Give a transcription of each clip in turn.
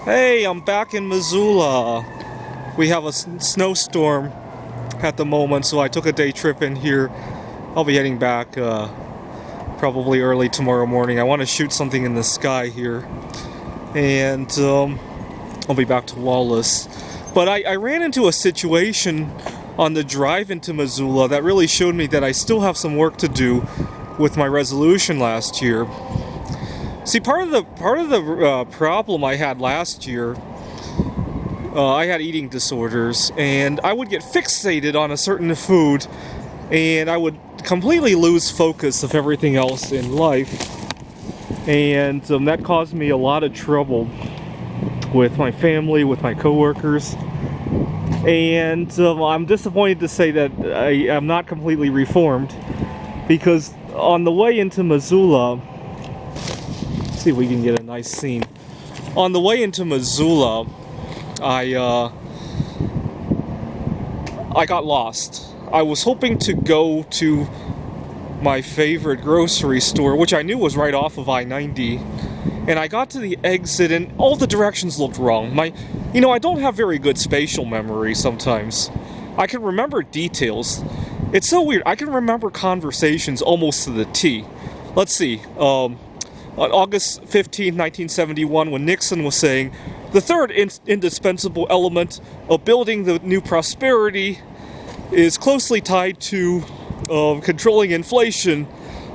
Hey, I'm back in Missoula. We have a snowstorm at the moment, so I took a day trip in here. I'll be heading back probably early tomorrow morning. I want to shoot something in the sky here, and I'll be back to Wallace. But I ran into a situation on the drive into Missoula that really showed me that I still have some work to do with my resolution last year. See, part of the problem I had last year, I had eating disorders, and I would get fixated on a certain food, and I would completely lose focus of everything else in life, and that caused me a lot of trouble with my family, with my coworkers, and I'm disappointed to say that I am not completely reformed, because on the way into Missoula, see if we can get a nice scene. On the way into Missoula, I got lost. I was hoping to go to my favorite grocery store, which I knew was right off of I-90, and I got to the exit and all the directions looked wrong. I don't have very good spatial memory sometimes. I can remember details. It's so weird. I can remember conversations almost to the T. Let's see. On August 15, 1971, when Nixon was saying, the third indispensable element of building the new prosperity is closely tied to controlling inflation.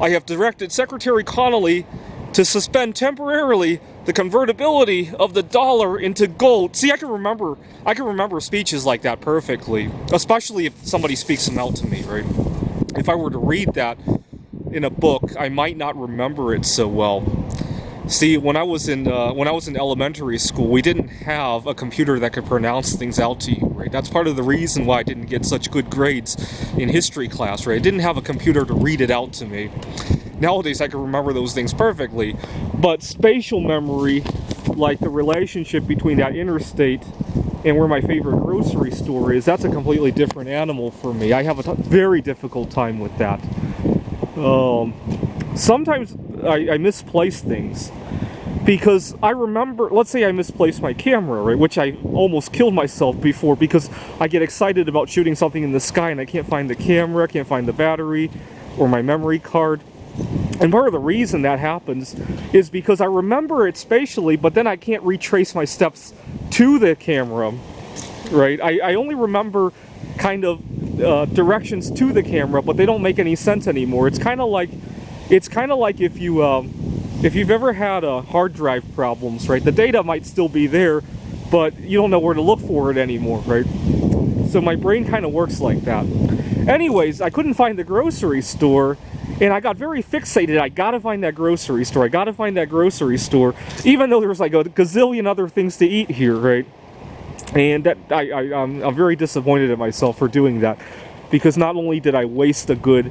I have directed Secretary Connolly to suspend temporarily the convertibility of the dollar into gold. See, I can remember speeches like that perfectly, especially if somebody speaks them out to me, right? If I were to read that in a book, I might not remember it so well. See, when I was in elementary school, we didn't have a computer that could pronounce things out to you, right? That's part of the reason why I didn't get such good grades in history class, right? I didn't have a computer to read it out to me. Nowadays, I can remember those things perfectly, but spatial memory, like the relationship between that interstate and where my favorite grocery store is, that's a completely different animal for me. I have a very difficult time with that. Sometimes I misplace things because I remember, let's say I misplaced my camera, right, which I almost killed myself before because I get excited about shooting something in the sky and I can't find the camera, can't find the battery or my memory card. And part of the reason that happens is because I remember it spatially, but then I can't retrace my steps to the camera, right? I only remember kind of directions to the camera, but they don't make any sense anymore. It's kind of like if you've ever had hard drive problems, right? The data might still be there, but you don't know where to look for it anymore, right? So my brain kind of works like that. Anyways, I couldn't find the grocery store, and I got very fixated. I gotta find that grocery store. I gotta find that grocery store, even though there's like a gazillion other things to eat here, right? And that I'm very disappointed at myself for doing that, because not only did I waste a good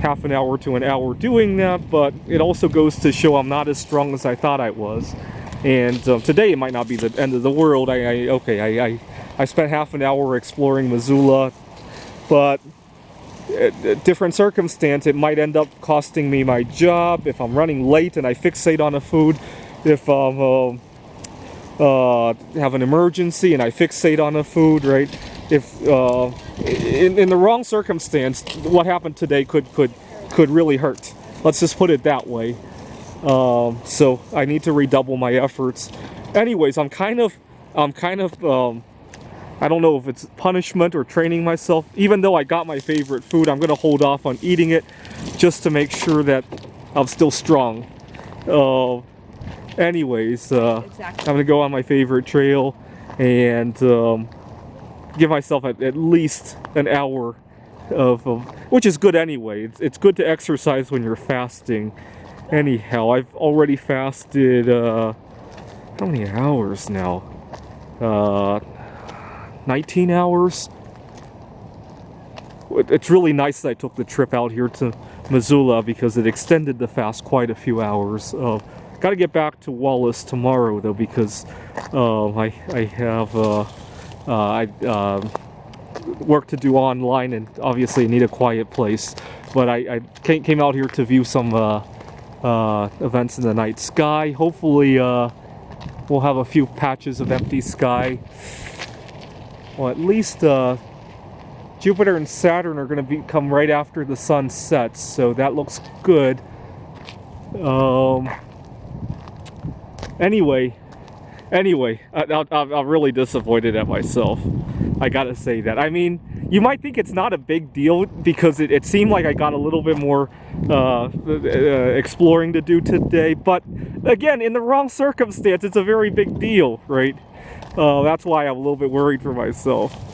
half an hour to an hour doing that, but it also goes to show I'm not as strong as I thought I was. And today it might not be the end of the world. I spent half an hour exploring Missoula, but different circumstance, it might end up costing me my job if I'm running late and I fixate on a food. If I'm have an emergency and I fixate on a food, right? If in the wrong circumstance, what happened today could really hurt. Let's just put it that way. So I need to redouble my efforts. Anyways, I'm kind of I don't know if it's punishment or training myself. Even though I got my favorite food, I'm gonna hold off on eating it just to make sure that I'm still strong. Anyways, exactly. I'm gonna go on my favorite trail and give myself at least an hour of which is good anyway. It's good to exercise when you're fasting. Anyhow, I've already fasted how many hours now? 19 hours. It's really nice that I took the trip out here to Missoula because it extended the fast quite a few hours. Got to get back to Wallace tomorrow though, because I have work to do online, and obviously I need a quiet place. But I came out here to view some events in the night sky. Hopefully We'll have a few patches of empty sky. Well, at least Jupiter and Saturn are going to come right after the sun sets, so that looks good. Anyway, I'm really disappointed at myself. I gotta say that. I mean, you might think it's not a big deal because it seemed like I got a little bit more exploring to do today, but again, in the wrong circumstance, it's a very big deal, right? That's why I'm a little bit worried for myself.